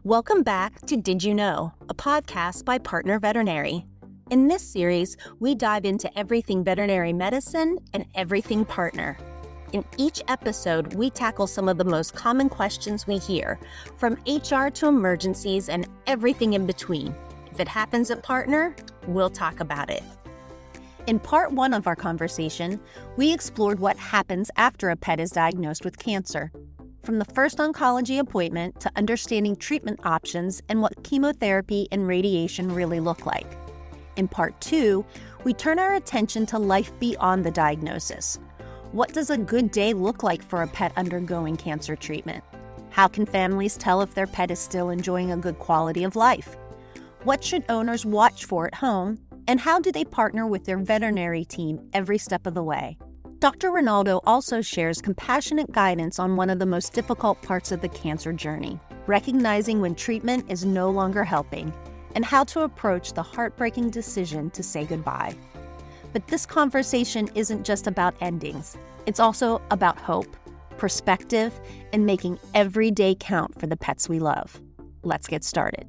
Welcome back to Did You Know, a podcast by Partner Veterinary. In this series, we dive into everything veterinary medicine and everything partner. In each episode, we tackle some of the most common questions we hear, from HR to emergencies and everything in between. If it happens at Partner, we'll talk about it. In part one of our conversation, we explored what happens after a pet is diagnosed with cancer. From the first oncology appointment to understanding treatment options and what chemotherapy and radiation really look like. In part two, we turn our attention to life beyond the diagnosis. What does a good day look like for a pet undergoing cancer treatment? How can families tell if their pet is still enjoying a good quality of life? What should owners watch for at home? And how do they partner with their veterinary team every step of the way? Dr. Renaldo also shares compassionate guidance on one of the most difficult parts of the cancer journey, recognizing when treatment is no longer helping, and how to approach the heartbreaking decision to say goodbye. But this conversation isn't just about endings. It's also about hope, perspective, and making every day count for the pets we love. Let's get started.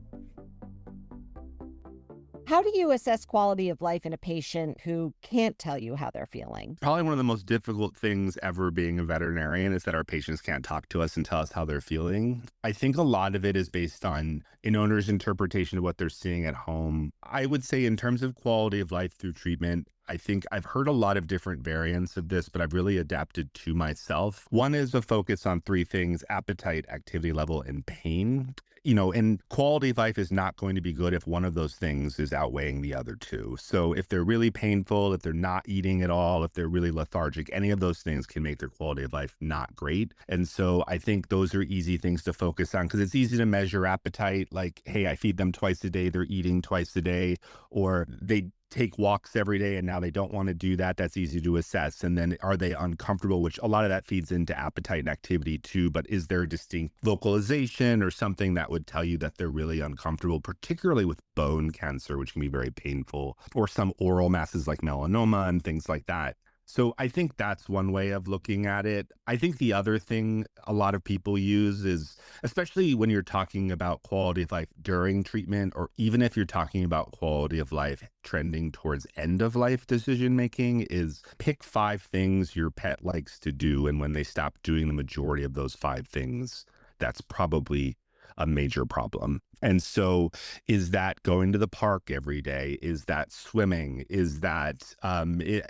How do you assess quality of life in a patient who can't tell you how they're feeling? Probably one of the most difficult things ever being a veterinarian is that our patients can't talk to us and tell us how they're feeling. I think a lot of it is based on an owner's interpretation of what they're seeing at home. I would say in terms of quality of life through treatment, I think I've heard a lot of different variants of this, but I've really adapted to myself. One is a focus on three things: appetite, activity level, and pain. And quality of life is not going to be good if one of those things is outweighing the other two. So if they're really painful, if they're not eating at all, if they're really lethargic, any of those things can make their quality of life not great. And so I think those are easy things to focus on because it's easy to measure appetite. Like, hey, I feed them twice a day, they're eating twice a day, or they take walks every day and now they don't want to do that. That's easy to assess. And then are they uncomfortable, which a lot of that feeds into appetite and activity too. But is there a distinct vocalization or something that would tell you that they're really uncomfortable, particularly with bone cancer, which can be very painful, or some oral masses like melanoma and things like that. So I think that's one way of looking at it. I think the other thing a lot of people use is, especially when you're talking about quality of life during treatment, or even if you're talking about quality of life trending towards end of life decision making, is pick 5 things your pet likes to do. And when they stop doing the majority of those 5 things, that's probably a major problem. And so is that going to the park every day? Is that swimming? Is that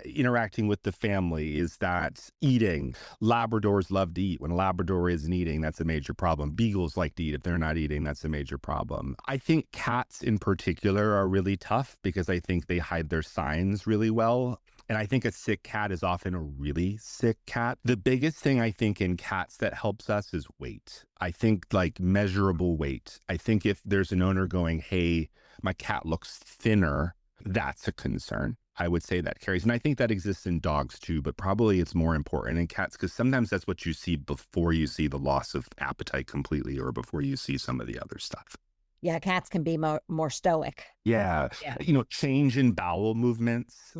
interacting with the family? Is that eating? Labradors love to eat. When a Labrador isn't eating, that's a major problem. Beagles like to eat. If they're not eating, that's a major problem. I think cats in particular are really tough because I think they hide their signs really well. And I think a sick cat is often a really sick cat. The biggest thing I think in cats that helps us is weight. I think like measurable weight. I think if there's an owner going, hey, my cat looks thinner, that's a concern. I would say that carries. And I think that exists in dogs too, but probably it's more important in cats because sometimes that's what you see before you see the loss of appetite completely or before you see some of the other stuff. Yeah, cats can be more stoic. Yeah. Change in bowel movements.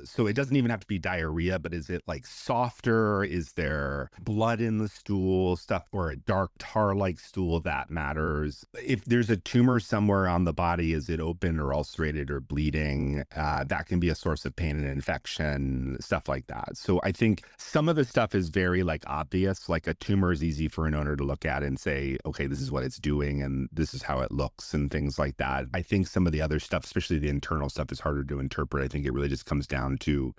So it doesn't even have to be diarrhea, but is it like softer? Is there blood in the stool, stuff, or a dark tar-like stool? That matters. If there's a tumor somewhere on the body, is it open or ulcerated or bleeding? That can be a source of pain and infection, stuff like that. So I think some of the stuff is very like obvious, like a tumor is easy for an owner to look at and say, okay, this is what it's doing and this is how it looks and things like that. I think some of the other stuff, especially the internal stuff, is harder to interpret. I think it really just comes down to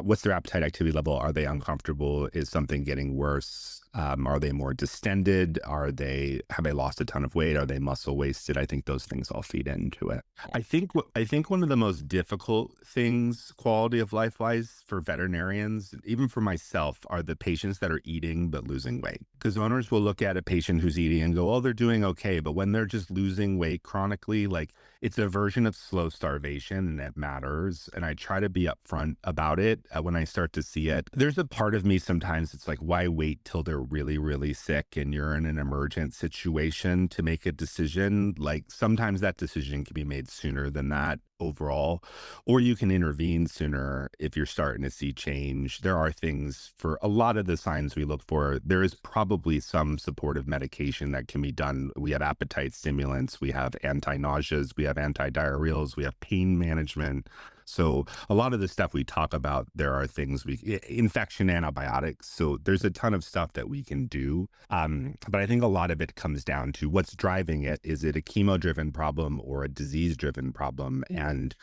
what's their appetite activity level? Are they uncomfortable? Is something getting worse? Are they more distended? Have they lost a ton of weight? Are they muscle wasted? I think those things all feed into it. I think one of the most difficult things, quality of life wise, for veterinarians, even for myself, are the patients that are eating but losing weight. Because owners will look at a patient who's eating and go, oh, they're doing okay. But when they're just losing weight chronically, like it's a version of slow starvation and it matters. And I try to be upfront about it when I start to see it. There's a part of me sometimes it's like, why wait till they're really, really sick and you're in an emergent situation to make a decision? Like sometimes that decision can be made sooner than that overall, or you can intervene sooner if you're starting to see change. There are things for a lot of the signs we look for. There is probably some supportive medication that can be done. We have appetite stimulants, we have anti-nauseas, we have antidiarrheals, we have pain management. So a lot of the stuff we talk about, there are things infection antibiotics. So there's a ton of stuff that we can do. But I think a lot of it comes down to what's driving it. Is it a chemo-driven problem or a disease-driven problem? And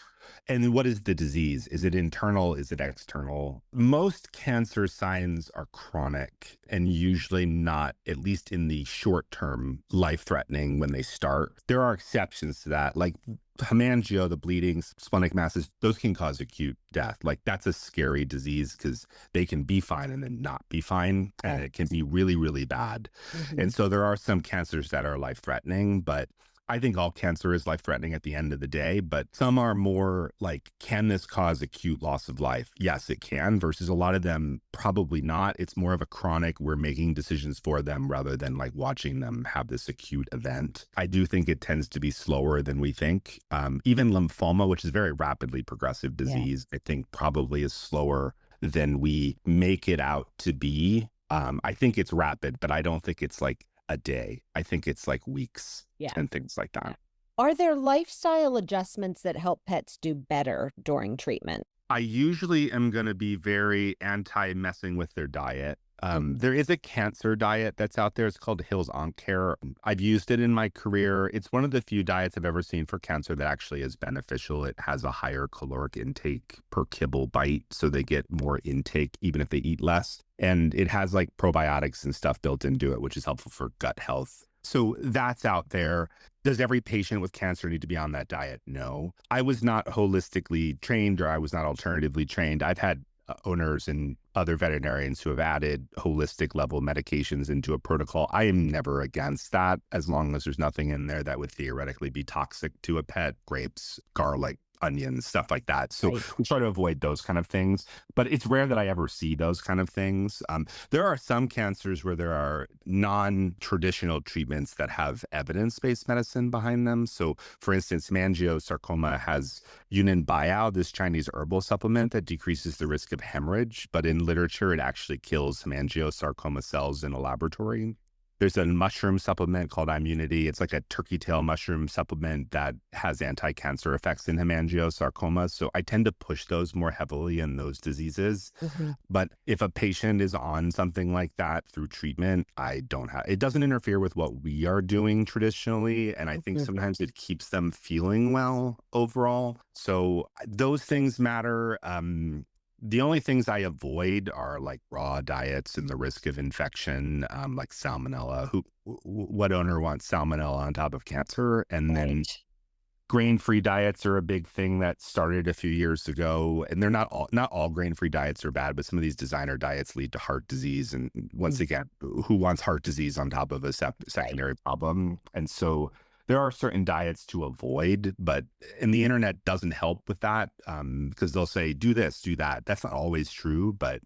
what is the disease? Is it internal? Is it external? Most cancer signs are chronic and usually not, at least in the short term, life-threatening when they start. There are exceptions to that, like hemangio, the bleeding, splenic masses, those can cause acute death. Like that's a scary disease because they can be fine and then not be fine. And it can be really, really bad. And so there are some cancers that are life-threatening, but I think all cancer is life-threatening at the end of the day, but some are more like, can this cause acute loss of life? Yes, it can, versus a lot of them probably not. It's more of a chronic, we're making decisions for them rather than like watching them have this acute event. I do think it tends to be slower than we think. Even lymphoma, which is a very rapidly progressive disease, I think probably is slower than we make it out to be. I think it's rapid, but I don't think it's like a day. I think it's like weeks and things like that. Are there lifestyle adjustments that help pets do better during treatment? I usually am going to be very anti messing with their diet. There is a cancer diet that's out there. It's called Hill's On Care. I've used it in my career. It's one of the few diets I've ever seen for cancer that actually is beneficial. It has a higher caloric intake per kibble bite, so they get more intake even if they eat less. And it has like probiotics and stuff built into it, which is helpful for gut health. So that's out there. Does every patient with cancer need to be on that diet? No. I was not holistically trained, or I was not alternatively trained. I've had owners and other veterinarians who have added holistic level medications into a protocol. I am never against that, as long as there's nothing in there that would theoretically be toxic to a pet, grapes, garlic, onions, stuff like that. So we try to avoid those kind of things, but it's rare that I ever see those kind of things. There are some cancers where there are non-traditional treatments that have evidence-based medicine behind them. So for instance, hemangiosarcoma has Yunnan Biao, this Chinese herbal supplement that decreases the risk of hemorrhage, but in literature, it actually kills hemangiosarcoma cells in a laboratory. There's a mushroom supplement called Immunity. It's like a turkey tail mushroom supplement that has anti-cancer effects in hemangiosarcoma. So I tend to push those more heavily in those diseases. But if a patient is on something like that through treatment, it doesn't interfere with what we are doing traditionally. And I think sometimes it keeps them feeling well overall. So those things matter. The only things I avoid are like raw diets and the risk of infection, like salmonella. What owner wants salmonella on top of cancer? And then grain-free diets are a big thing that started a few years ago. And they're not all grain-free diets are bad, but some of these designer diets lead to heart disease. And once again, who wants heart disease on top of a secondary problem? And so there are certain diets to avoid, and the internet doesn't help with that, because they'll say, do this, do that. That's not always true, but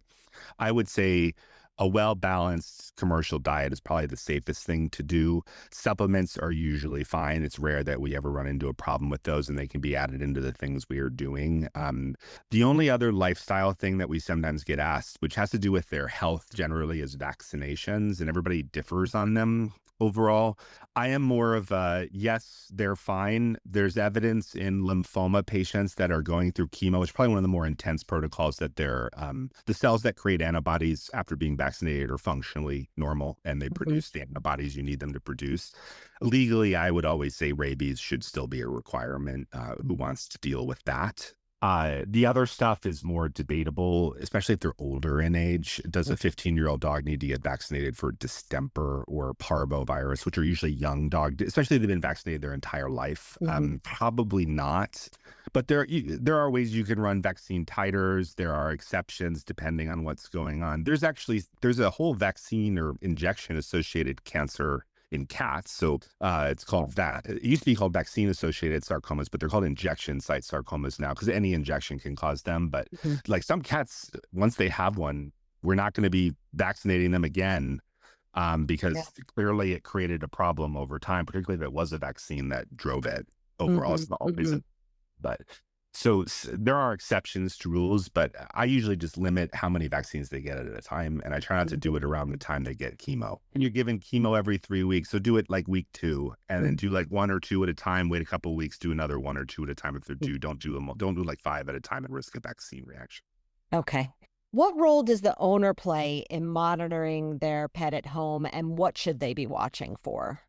I would say a well-balanced commercial diet is probably the safest thing to do. Supplements are usually fine. It's rare that we ever run into a problem with those, and they can be added into the things we are doing. The only other lifestyle thing that we sometimes get asked, which has to do with their health generally, is vaccinations, and everybody differs on them. Overall, I am more of a, yes, they're fine. There's evidence in lymphoma patients that are going through chemo, which is probably one of the more intense protocols, that they're, the cells that create antibodies after being vaccinated are functionally normal, and they produce the antibodies you need them to produce. Legally, I would always say rabies should still be a requirement. Who wants to deal with that? The other stuff is more debatable, especially if they're older in age. Does a 15-year-old dog need to get vaccinated for distemper or parvovirus, which are usually young dogs, especially if they've been vaccinated their entire life? Probably not. But there are ways you can run vaccine titers. There are exceptions depending on what's going on. There's a whole vaccine or injection associated cancer in cats. So it's called that. It used to be called vaccine-associated sarcomas, but they're called injection site sarcomas now because any injection can cause them. But Mhm. like some cats, once they have one, we're not going to be vaccinating them again Yeah. because clearly it created a problem over time, particularly if it was a vaccine that drove it overall. Hmm. It's not always, Hmm. but so there are exceptions to rules, but I usually just limit how many vaccines they get at a time. And I try not to do it around the time they get chemo. And you're giving chemo every 3 weeks. So do it like week 2 and then do like 1 or 2 at a time, wait a couple of weeks, do another 1 or 2 at a time. If they're due, don't do them. Don't do like 5 at a time and risk a vaccine reaction. Okay. What role does the owner play in monitoring their pet at home, and what should they be watching for?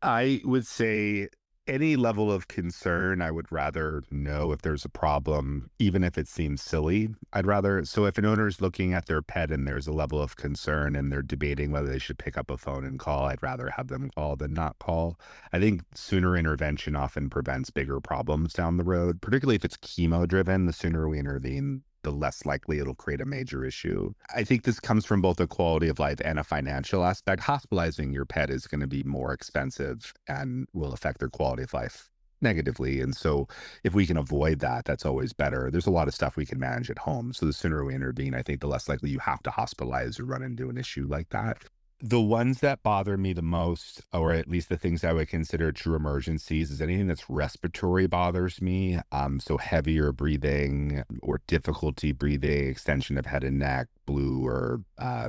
I would say any level of concern, I would rather know if there's a problem, even if it seems silly. I'd rather, so if an owner is looking at their pet and there's a level of concern and they're debating whether they should pick up a phone and call, I'd rather have them call than not call. I think sooner intervention often prevents bigger problems down the road, particularly if it's chemo driven. The sooner we intervene, the less likely it'll create a major issue. I think this comes from both a quality of life and a financial aspect. Hospitalizing your pet is going to be more expensive and will affect their quality of life negatively. And so if we can avoid that, that's always better. There's a lot of stuff we can manage at home. So the sooner we intervene, I think the less likely you have to hospitalize or run into an issue like that. The ones that bother me the most, or at least the things I would consider true emergencies, is anything that's respiratory bothers me. So heavier breathing or difficulty breathing, extension of head and neck, blue or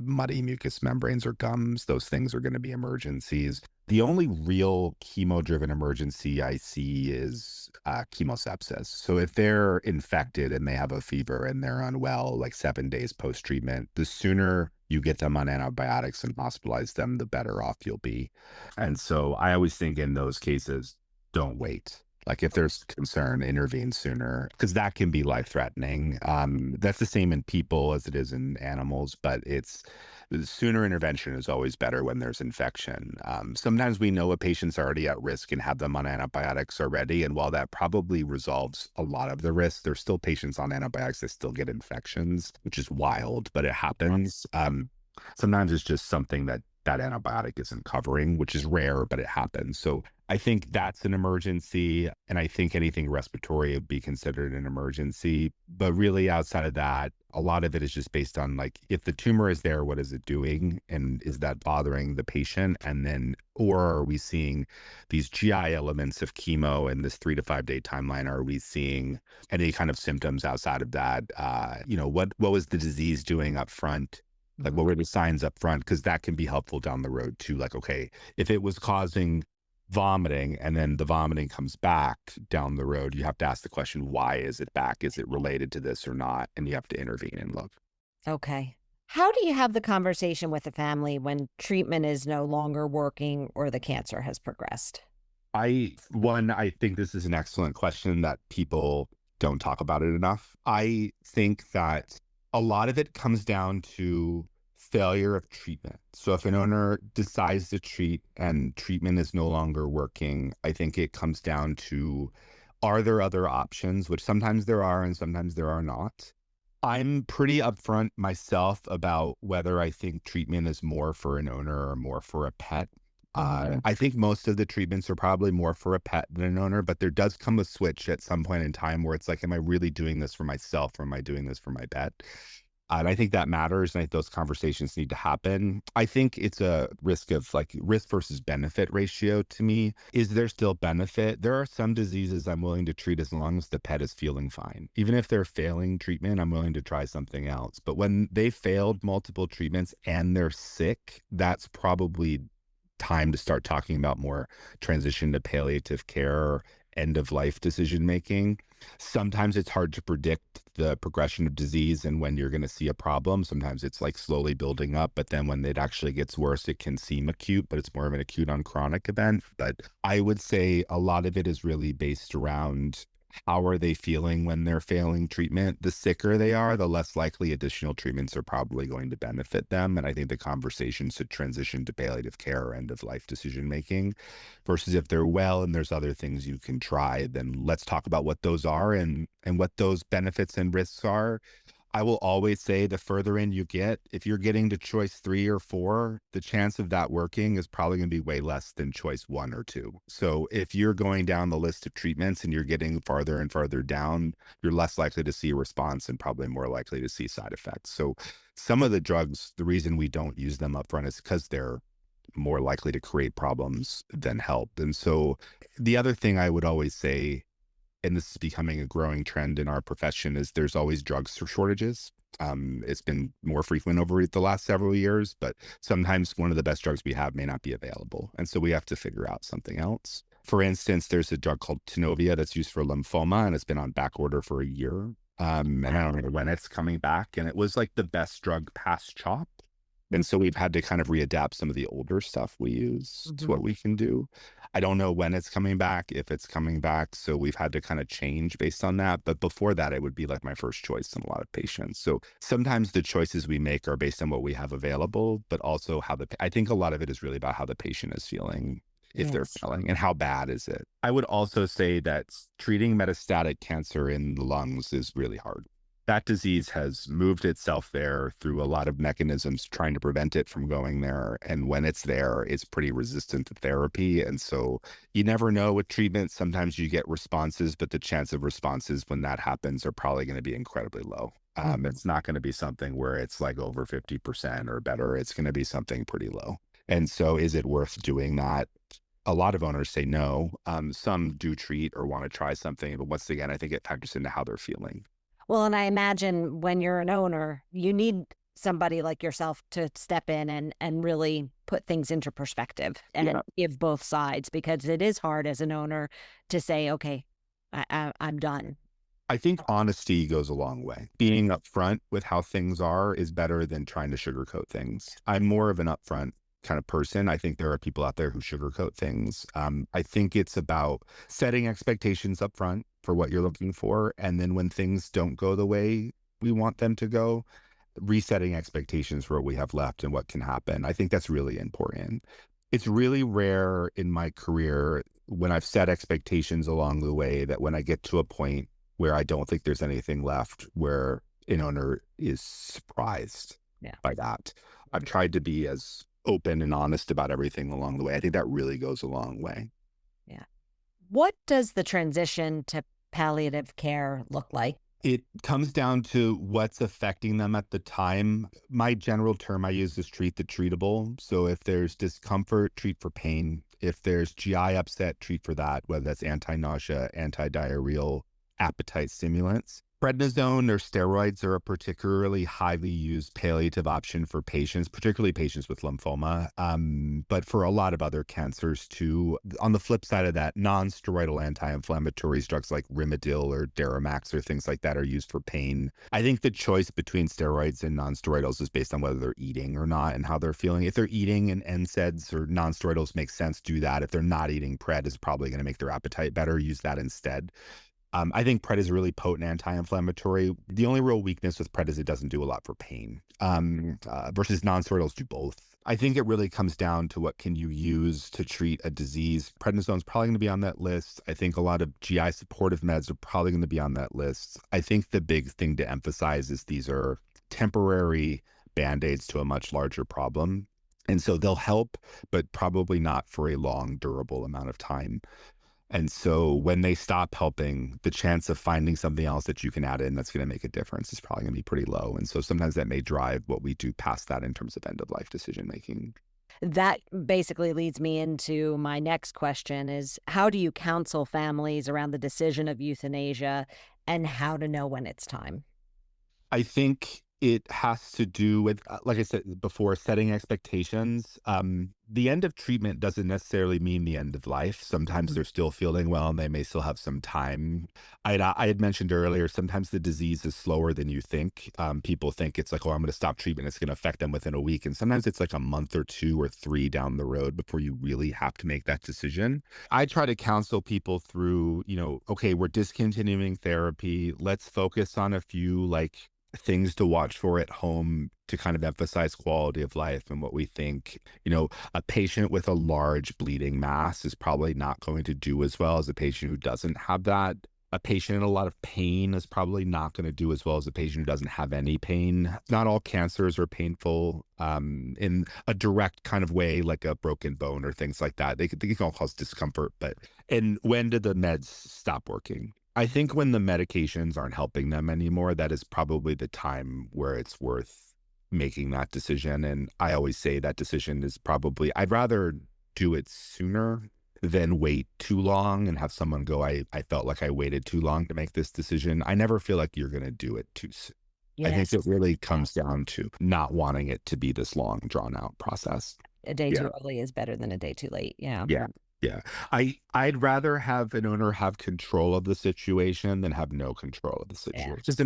muddy mucous membranes or gums. Those things are going to be emergencies. The only real chemo-driven emergency I see is chemosepsis. So if they're infected and they have a fever and they're unwell, like 7 days post-treatment, the sooner you get them on antibiotics and hospitalize them, the better off you'll be. And so I always think in those cases, don't wait. Like if there's concern, intervene sooner because that can be life threatening. That's the same in people as it is in animals, but it's the sooner intervention is always better when there's infection. Sometimes we know a patient's already at risk and have them on antibiotics already. And while that probably resolves a lot of the risk, there's still patients on antibiotics that still get infections, which is wild, but it happens. Sometimes it's just something that antibiotic isn't covering, which is rare, but it happens. So I think that's an emergency. And I think anything respiratory would be considered an emergency. But really outside of that, a lot of it is just based on like, if the tumor is there, what is it doing? And is that bothering the patient? And then, or are we seeing these GI elements of chemo in this 3 to 5 day timeline? Are we seeing any kind of symptoms outside of that? What was the disease doing up front? Like, what were the signs up front? Because that can be helpful down the road too. Like, okay, if it was causing vomiting and then the vomiting comes back down the road, you have to ask the question, why is it back? Is it related to this or not? And you have to intervene and look. Okay. How do you have the conversation with the family when treatment is no longer working or the cancer has progressed? I think this is an excellent question that people don't talk about it enough. I think that a lot of it comes down to failure of treatment. So if an owner decides to treat and treatment is no longer working, I think it comes down to, are there other options, which sometimes there are and sometimes there are not. I'm pretty upfront myself about whether I think treatment is more for an owner or more for a pet. I think most of the treatments are probably more for a pet than an owner, but there does come a switch at some point in time where it's like, am I really doing this for myself or am I doing this for my pet? And I think that matters. And I think those conversations need to happen. I think it's a risk versus benefit ratio to me. Is there still benefit? There are some diseases I'm willing to treat as long as the pet is feeling fine. Even if they're failing treatment, I'm willing to try something else. But when they failed multiple treatments and they're sick, that's probably time to start talking about more transition to palliative care or end of life decision making. Sometimes it's hard to predict the progression of disease and when you're going to see a problem. Sometimes it's like slowly building up, but then when it actually gets worse, it can seem acute, but it's more of an acute on chronic event. But I would say a lot of it is really based around how are they feeling when they're failing treatment. The sicker they are, the less likely additional treatments are probably going to benefit them. And I think the conversation should transition to palliative care or end of life decision making versus if they're well and there's other things you can try, then let's talk about what those are and what those benefits and risks are. I will always say the further in you get, if you're getting to choice 3 or 4, the chance of that working is probably going to be way less than choice 1 or 2. So if you're going down the list of treatments and you're getting farther and farther down, you're less likely to see a response and probably more likely to see side effects. So some of the drugs, the reason we don't use them up front is because they're more likely to create problems than help. And so the other thing I would always say, and this is becoming a growing trend in our profession, is there's always drug shortages. It's been more frequent over the last several years, but sometimes one of the best drugs we have may not be available. And so we have to figure out something else. For instance, there's a drug called Tenovia that's used for lymphoma, and it's been on back order for a year. And I don't know when it's coming back. And it was like the best drug past CHOP. And so we've had to kind of readapt some of the older stuff we use to what we can do. I don't know when it's coming back, if it's coming back. So we've had to kind of change based on that. But before that, it would be like my first choice in a lot of patients. So sometimes the choices we make are based on what we have available, but also how I think a lot of it is really about how the patient is feeling, if they're feeling, and how bad is it. I would also say that treating metastatic cancer in the lungs is really hard. That disease has moved itself there through a lot of mechanisms trying to prevent it from going there. And when it's there, it's pretty resistant to therapy. And so you never know with treatment. Sometimes you get responses, but the chance of responses when that happens are probably going to be incredibly low. It's not going to be something where it's like over 50% or better. It's going to be something pretty low. And so is it worth doing that? A lot of owners say no. Some do treat or want to try something. But once again, I think it factors into how they're feeling. Well, and I imagine when you're an owner, you need somebody like yourself to step in and really put things into perspective and give both sides, because it is hard as an owner to say, okay, I'm done. I think honesty goes a long way. Being upfront with how things are is better than trying to sugarcoat things. I'm more of an upfront kind of person. I think there are people out there who sugarcoat things. I think it's about setting expectations up front for what you're looking for. And then when things don't go the way we want them to go, resetting expectations for what we have left and what can happen. I think that's really important. It's really rare in my career when I've set expectations along the way that when I get to a point where I don't think there's anything left, where an owner is surprised by that. I've tried to be as open and honest about everything along the way. I think that really goes a long way. Yeah. What does the transition to palliative care look like? It comes down to what's affecting them at the time. My general term I use is treat the treatable. So if there's discomfort, treat for pain. If there's GI upset, treat for that, whether that's anti-nausea, anti-diarrheal, appetite stimulants. Prednisone or steroids are a particularly highly used palliative option for patients, particularly patients with lymphoma, but for a lot of other cancers too. On the flip side of that, non-steroidal anti-inflammatories, drugs like Rimadyl or Deramax or things like that are used for pain. I think the choice between steroids and non-steroidals is based on whether they're eating or not and how they're feeling. If they're eating and NSAIDs or non-steroidals make sense, do that. If they're not eating, pred is probably going to make their appetite better. Use that instead. I think pred is a really potent anti-inflammatory. The only real weakness with pred is it doesn't do a lot for pain, versus non-steroidals do both. I think it really comes down to what can you use to treat a disease. Prednisone is probably going to be on that list. I think a lot of GI supportive meds are probably going to be on that list. I think the big thing to emphasize is these are temporary Band-Aids to a much larger problem. And so they'll help, but probably not for a long, durable amount of time. And so when they stop helping, the chance of finding something else that you can add in that's going to make a difference is probably going to be pretty low. And so sometimes that may drive what we do past that in terms of end-of-life decision-making. That basically leads me into my next question is, how do you counsel families around the decision of euthanasia and how to know when it's time? I think it has to do with, like I said before, setting expectations. The end of treatment doesn't necessarily mean the end of life. Sometimes they're still feeling well and they may still have some time. I had mentioned earlier, sometimes the disease is slower than you think. People think it's like, oh, I'm going to stop treatment. It's going to affect them within a week. And sometimes it's like a month or 2 or 3 down the road before you really have to make that decision. I try to counsel people through, okay, we're discontinuing therapy. Let's focus on a few things to watch for at home to kind of emphasize quality of life and what we think. A patient with a large bleeding mass is probably not going to do as well as a patient who doesn't have that. A patient in a lot of pain is probably not going to do as well as a patient who doesn't have any pain. Not all cancers are painful in a direct kind of way, like a broken bone or things like that. They can all cause discomfort. And when did the meds stop working? I think when the medications aren't helping them anymore, that is probably the time where it's worth making that decision. And I always say that decision is probably, I'd rather do it sooner than wait too long and have someone go, I felt like I waited too long to make this decision. I never feel like you're going to do it too soon. Yes. I think it really comes down to not wanting it to be this long, drawn out process. A day too early is better than a day too late. Yeah. Yeah. Yeah. I'd rather have an owner have control of the situation than have no control of the situation. Yeah. Just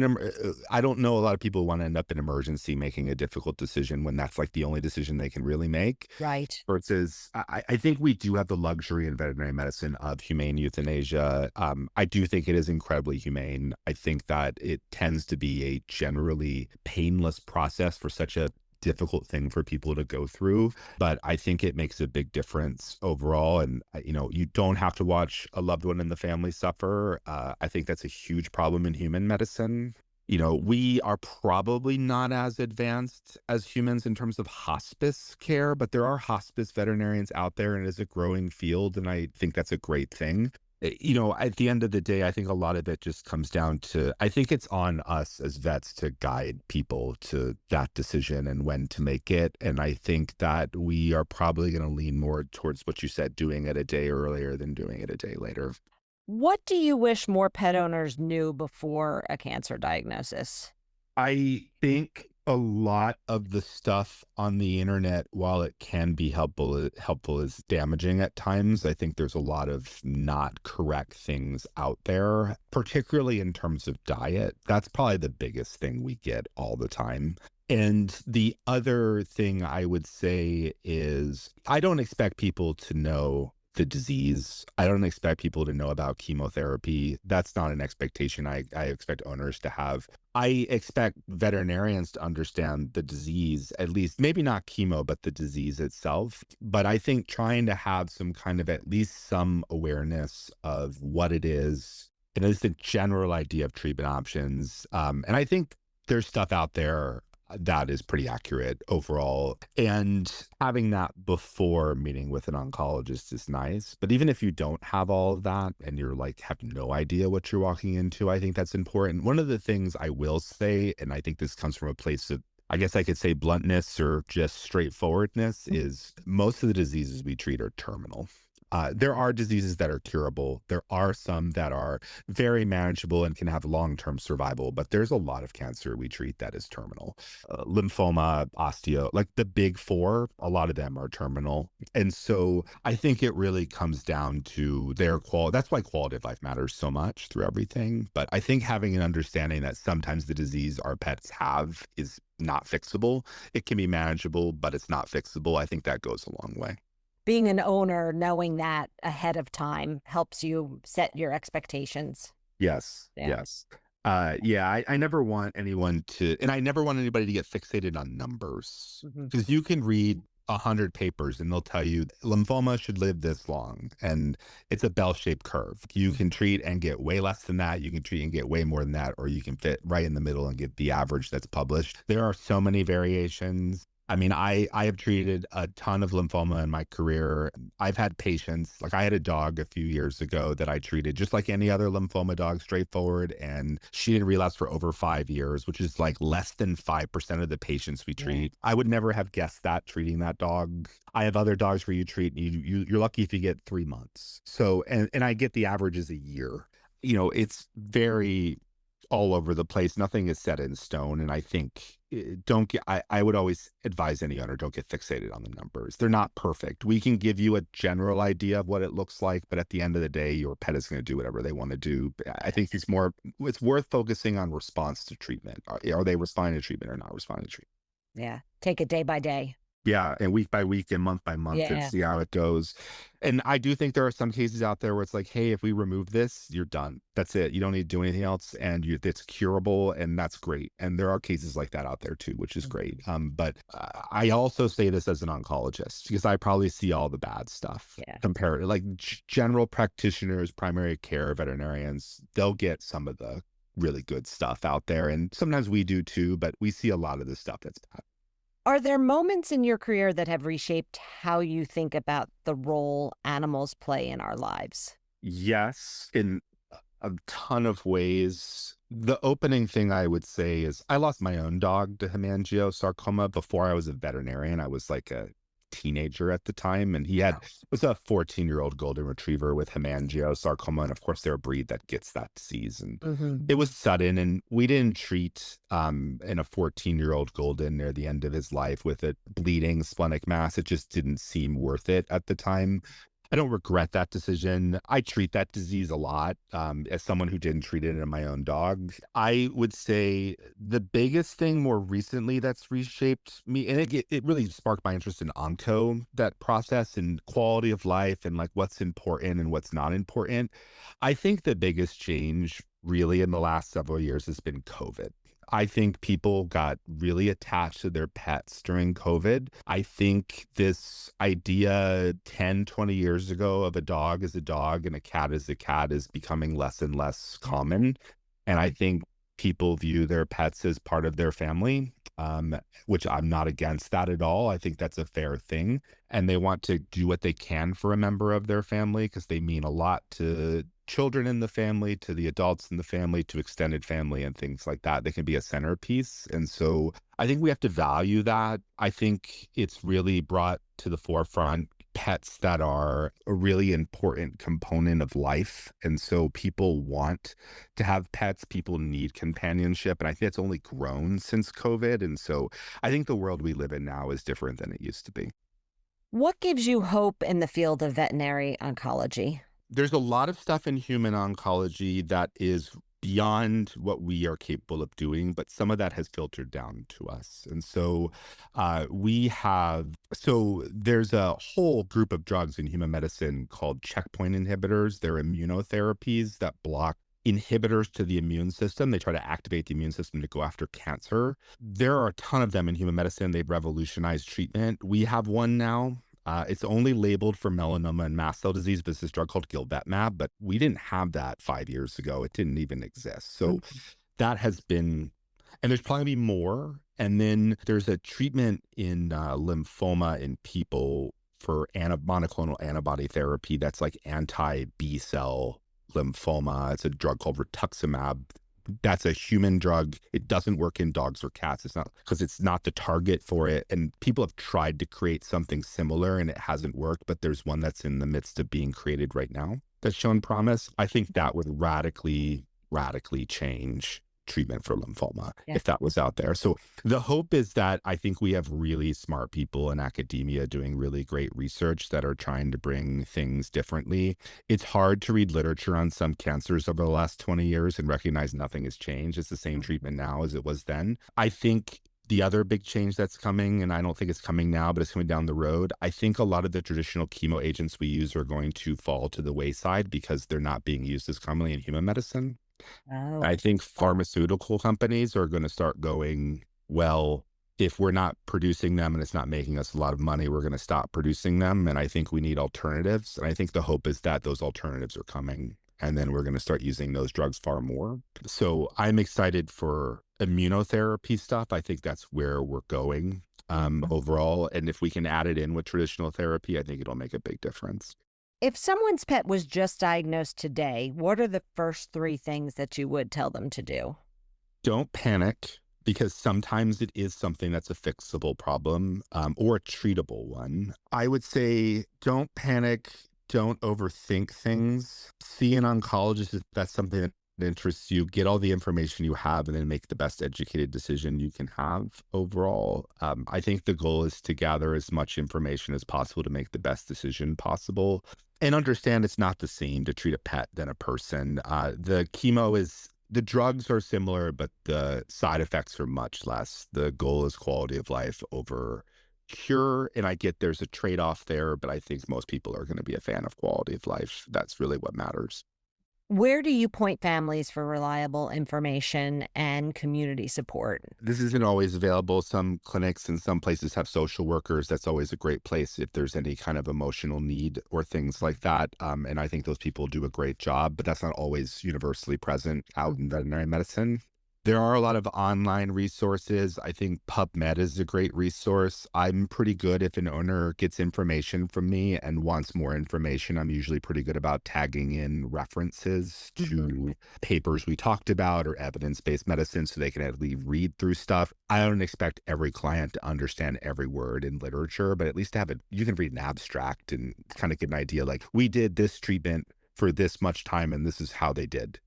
I don't know a lot of people want to end up in emergency making a difficult decision when that's like the only decision they can really make. Right. Versus I think we do have the luxury in veterinary medicine of humane euthanasia. I do think it is incredibly humane. I think that it tends to be a generally painless process for such a difficult thing for people to go through, but I think it makes a big difference overall. And you don't have to watch a loved one in the family suffer. I think that's a huge problem in human medicine. We are probably not as advanced as humans in terms of hospice care, but there are hospice veterinarians out there, and it is a growing field, and I think that's a great thing. At the end of the day, I think a lot of it just comes down to, I think it's on us as vets to guide people to that decision and when to make it. And I think that we are probably going to lean more towards what you said, doing it a day earlier than doing it a day later. What do you wish more pet owners knew before a cancer diagnosis? I think a lot of the stuff on the internet, while it can be helpful, is damaging at times. I think there's a lot of not correct things out there, particularly in terms of diet. That's probably the biggest thing we get all the time. And the other thing I would say is I don't expect people to know the disease. I don't expect people to know about chemotherapy. That's not an expectation I expect owners to have. I expect veterinarians to understand the disease, at least, maybe not chemo, but the disease itself. But I think trying to have some kind of at least some awareness of what it is, and at least a general idea of treatment options. And I think there's stuff out there that is pretty accurate overall. And having that before meeting with an oncologist is nice. But even if you don't have all of that and you're like, have no idea what you're walking into, I think that's important. One of the things I will say, and I think this comes from a place of, I guess I could say bluntness or just straightforwardness, is most of the diseases we treat are terminal. There are diseases that are curable. There are some that are very manageable and can have long-term survival, but there's a lot of cancer we treat that is terminal. Lymphoma, osteo, like the big four, a lot of them are terminal. And so I think it really comes down to their quality. That's why quality of life matters so much through everything. But I think having an understanding that sometimes the disease our pets have is not fixable. It can be manageable, but it's not fixable. I think that goes a long way. Being an owner, knowing that ahead of time helps you set your expectations. Yes. Yeah. Yes. I never want anyone to, and I never want anybody to get fixated on numbers, because you can read 100 papers and they'll tell you lymphoma should live this long, and it's a bell-shaped curve. You can treat and get way less than that. You can treat and get way more than that, or you can fit right in the middle and get the average that's published. There are so many variations. I mean, I have treated a ton of lymphoma in my career. I've had patients, like I had a dog a few years ago that I treated just like any other lymphoma dog, straightforward, and she didn't relapse for over 5 years, which is like less than 5% of the patients we treat. Yeah. I would never have guessed that treating that dog. I have other dogs where you treat, you're lucky if you get 3 months. So, and I get the average is a year. It's very all over the place. Nothing is set in stone. And I think I would always advise any owner, don't get fixated on the numbers. They're not perfect. We can give you a general idea of what it looks like, but at the end of the day, your pet is going to do whatever they want to do. I think it's worth focusing on response to treatment. Are they responding to treatment or not responding to treatment? Yeah. Take it day by day. Yeah, and week by week and month by month and Yeah. see how it goes. And I do think there are some cases out there where it's like, hey, if we remove this, you're done. That's it. You don't need to do anything else, and it's curable, and that's great. And there are cases like that out there too, which is great. But I also say this as an oncologist because I probably see all the bad stuff. Yeah. Compared to like general practitioners, primary care veterinarians, they'll get some of the really good stuff out there, and sometimes we do too. But we see a lot of the stuff that's bad. Are there moments in your career that have reshaped how you think about the role animals play in our lives? Yes, in a ton of ways. The opening thing I would say is I lost my own dog to hemangiosarcoma before I was a veterinarian. I was like a teenager at the time, and was a 14-year-old golden retriever with hemangiosarcoma, and of course they're a breed that gets that disease, and it was sudden, and we didn't treat in a 14-year-old golden near the end of his life with a bleeding splenic mass. It just didn't seem worth it at the time. I don't regret that decision. I treat that disease a lot as someone who didn't treat it in my own dog. I would say the biggest thing more recently that's reshaped me, and it really sparked my interest in onco, that process and quality of life and like what's important and what's not important. I think the biggest change really in the last several years has been COVID. I think people got really attached to their pets during COVID. I think this idea 10, 20 years ago of a dog is a dog and a cat is a cat is becoming less and less common. And I think people view their pets as part of their family, which I'm not against that at all. I think that's a fair thing. And they want to do what they can for a member of their family because they mean a lot to children in the family, to the adults in the family, to extended family and things like that. They can be a centerpiece. And so I think we have to value that. I think it's really brought to the forefront pets that are a really important component of life. And so people want to have pets, people need companionship. And I think it's only grown since COVID. And so I think the world we live in now is different than it used to be. What gives you hope in the field of veterinary oncology? There's a lot of stuff in human oncology that is beyond what we are capable of doing, but some of that has filtered down to us. And so there's a whole group of drugs in human medicine called checkpoint inhibitors. They're immunotherapies that block inhibitors to the immune system. They try to activate the immune system to go after cancer. There are a ton of them in human medicine. They've revolutionized treatment. We have one now. It's only labeled for melanoma and mast cell disease, but it's this drug called gilvetmab, but we didn't have that 5 years ago. It didn't even exist. So that has been, and there's probably more. And then there's a treatment in lymphoma in people for monoclonal antibody therapy that's like anti-B cell lymphoma. It's a drug called rituximab. That's a human drug. It doesn't work in dogs or cats. It's not because it's not the target for it. And people have tried to create something similar and it hasn't worked, but there's one that's in the midst of being created right now that's shown promise. I think that would radically change treatment for lymphoma if that was out there. So the hope is that I think we have really smart people in academia doing really great research that are trying to bring things differently. It's hard to read literature on some cancers over the last 20 years and recognize nothing has changed. It's the same treatment now as it was then. I think the other big change that's coming, and I don't think it's coming now, but it's coming down the road, I think a lot of the traditional chemo agents we use are going to fall to the wayside because they're not being used as commonly in human medicine. Oh, I think pharmaceutical companies are going to start going, well, if we're not producing them and it's not making us a lot of money, we're going to stop producing them. And I think we need alternatives. And I think the hope is that those alternatives are coming and then we're going to start using those drugs far more. So I'm excited for immunotherapy stuff. I think that's where we're going overall. And if we can add it in with traditional therapy, I think it'll make a big difference. If someone's pet was just diagnosed today, what are the first 3 things that you would tell them to do? Don't panic, because sometimes it is something that's a fixable problem or a treatable one. I would say don't panic, don't overthink things. See an oncologist if that's something that interests you. Get all the information you have and then make the best educated decision you can have overall. I think the goal is to gather as much information as possible to make the best decision possible. And understand it's not the same to treat a pet than a person. The drugs are similar, but the side effects are much less. The goal is quality of life over cure, and I get there's a trade-off there, but I think most people are going to be a fan of quality of life. That's really what matters. Where do you point families for reliable information and community support? This isn't always available. Some clinics and some places have social workers. That's always a great place if there's any kind of emotional need or things like that. And I think those people do a great job, but that's not always universally present out in veterinary medicine. There are a lot of online resources. I think PubMed is a great resource. I'm pretty good if an owner gets information from me and wants more information. I'm usually pretty good about tagging in references to papers we talked about or evidence-based medicine so they can at least read through stuff. I don't expect every client to understand every word in literature, but at least to have it, you can read an abstract and kind of get an idea like, we did this treatment for this much time and this is how they did.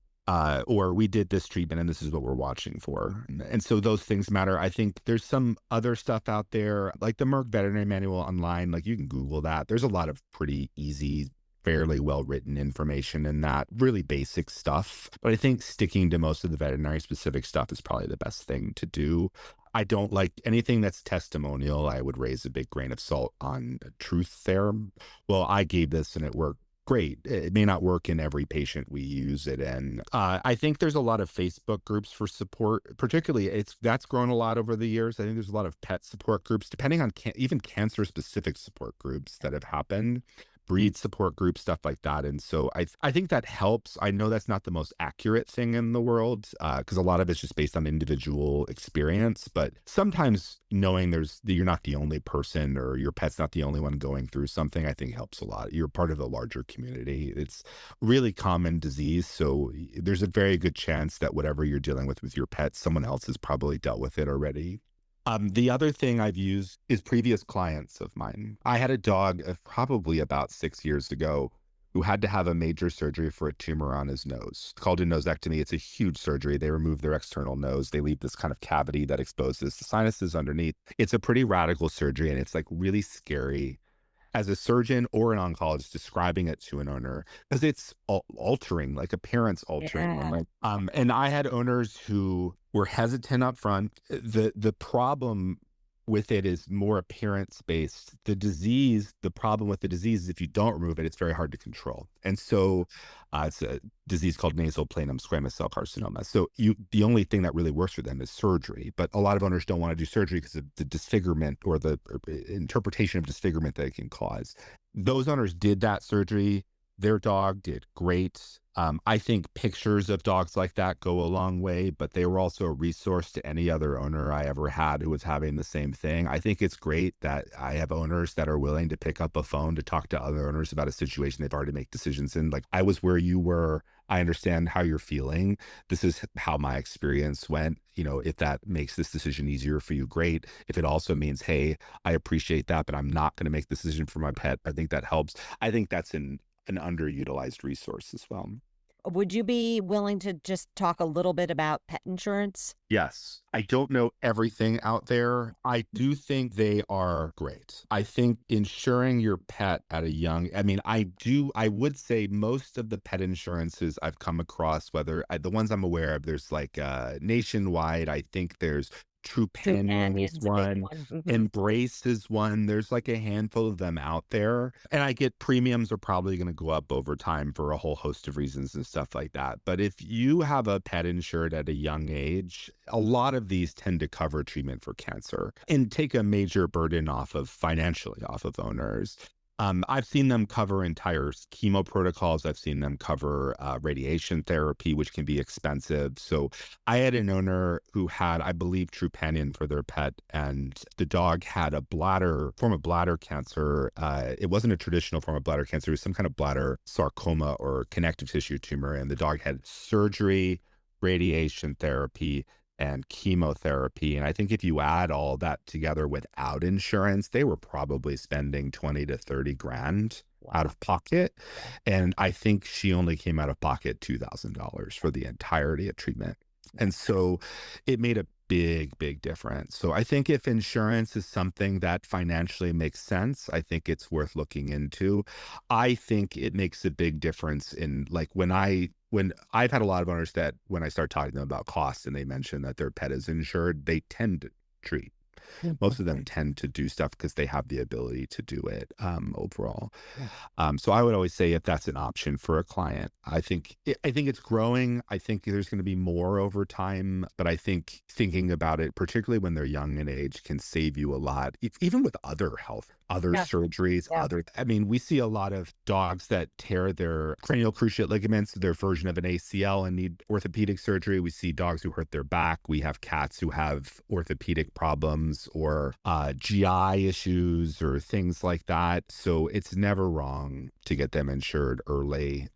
Or we did this treatment and this is what we're watching for. And so those things matter. I think there's some other stuff out there, like the Merck Veterinary Manual online, like you can Google that. There's a lot of pretty easy, fairly well-written information in that, really basic stuff. But I think sticking to most of the veterinary specific stuff is probably the best thing to do. I don't like anything that's testimonial. I would raise a big grain of salt on truth there. Well, I gave this and it worked. Great. It may not work in every patient we use it in. I think there's a lot of Facebook groups for support, particularly that's grown a lot over the years. I think there's a lot of pet support groups, depending on even cancer specific support groups that have happened, breed support groups, stuff like that. And so I think that helps. I know that's not the most accurate thing in the world because a lot of it's just based on individual experience. But sometimes knowing you're not the only person or your pet's not the only one going through something, I think helps a lot. You're part of a larger community. It's really common disease. So there's a very good chance that whatever you're dealing with your pet, someone else has probably dealt with it already. The other thing I've used is previous clients of mine. I had a dog probably about 6 years ago who had to have a major surgery for a tumor on his nose. It's called a nosectomy. It's a huge surgery. They remove their external nose. They leave this kind of cavity that exposes the sinuses underneath. It's a pretty radical surgery and it's like really scary as a surgeon or an oncologist describing it to an owner because it's altering, like appearance altering. Yeah. And I had owners who were hesitant up front. The problem with it is more appearance based. The problem with the disease is if you don't remove it, it's very hard to control. And so it's a disease called nasoplanum squamous cell carcinoma. So the only thing that really works for them is surgery. But a lot of owners don't want to do surgery because of the disfigurement or the interpretation of disfigurement that it can cause. Those owners did that surgery. Their dog did great. I think pictures of dogs like that go a long way, but they were also a resource to any other owner I ever had who was having the same thing. I think it's great that I have owners that are willing to pick up a phone to talk to other owners about a situation they've already made decisions in. Like, I was where you were. I understand how you're feeling. This is how my experience went. If that makes this decision easier for you, great. If it also means, hey, I appreciate that, but I'm not going to make the decision for my pet, I think that helps. I think that's an underutilized resource as well. Would you be willing to just talk a little bit about pet insurance? Yes. I don't know everything out there. I do think they are great. I think insuring your pet at a young, I would say most of the pet insurances I've come across, the ones I'm aware of, there's like nationwide, I think there's Trupanion is one. Embrace is one. There's like a handful of them out there. And I get premiums are probably going to go up over time for a whole host of reasons and stuff like that. But if you have a pet insured at a young age, a lot of these tend to cover treatment for cancer and take a major burden financially off of owners. I've seen them cover entire chemo protocols. I've seen them cover radiation therapy, which can be expensive. So I had an owner who had, I believe, Trupanion for their pet, and the dog had a form of bladder cancer. It wasn't a traditional form of bladder cancer. It was some kind of bladder sarcoma or connective tissue tumor. And the dog had surgery, radiation therapy, and chemotherapy. And I think if you add all that together without insurance, they were probably spending 20 to 30 grand out of pocket. And I think she only came out of pocket $2,000 for the entirety of treatment. And so it made a big, big difference. So I think if insurance is something that financially makes sense, I think it's worth looking into. I think it makes a big difference in like when I've had a lot of owners that when I start talking to them about costs and they mention that their pet is insured, they tend to treat. Most of them tend to do stuff because they have the ability to do it overall. So I would always say if that's an option for a client, I think it's growing. I think there's going to be more over time, but I think thinking about it, particularly when they're young in age, can save you a lot, even with other surgeries, we see a lot of dogs that tear their cranial cruciate ligaments, their version of an ACL, and need orthopedic surgery. We see dogs who hurt their back. We have cats who have orthopedic problems or GI issues or things like that. So it's never wrong to get them insured early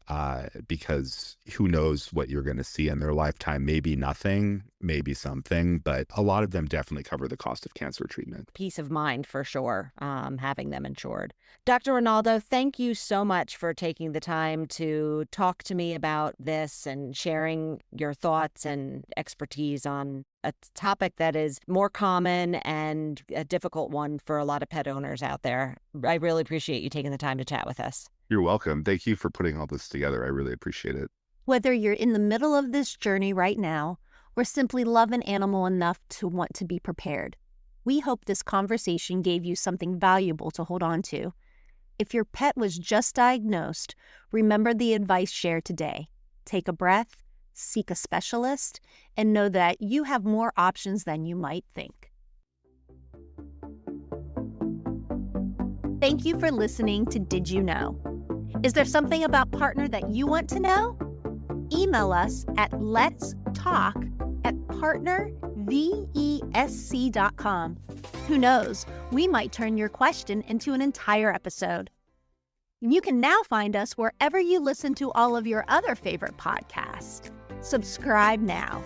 because who knows what you're going to see in their lifetime. Maybe nothing, maybe something, but a lot of them definitely cover the cost of cancer treatment. Peace of mind for sure, having them insured. Dr. Renaldo, thank you so much for taking the time to talk to me about this and sharing your thoughts and expertise on a topic that is more common and a difficult one for a lot of pet owners out there. I really appreciate you taking the time to chat with us. You're welcome. Thank you for putting all this together. I really appreciate it. Whether you're in the middle of this journey right now or simply love an animal enough to want to be prepared, we hope this conversation gave you something valuable to hold on to. If your pet was just diagnosed, remember the advice shared today. Take a breath, seek a specialist, and know that you have more options than you might think. Thank you for listening to Did You Know? Is there something about Partner that you want to know? Email us at letstalk@partnervesc.com. Who knows, we might turn your question into an entire episode. You can now find us wherever you listen to all of your other favorite podcasts. Subscribe now.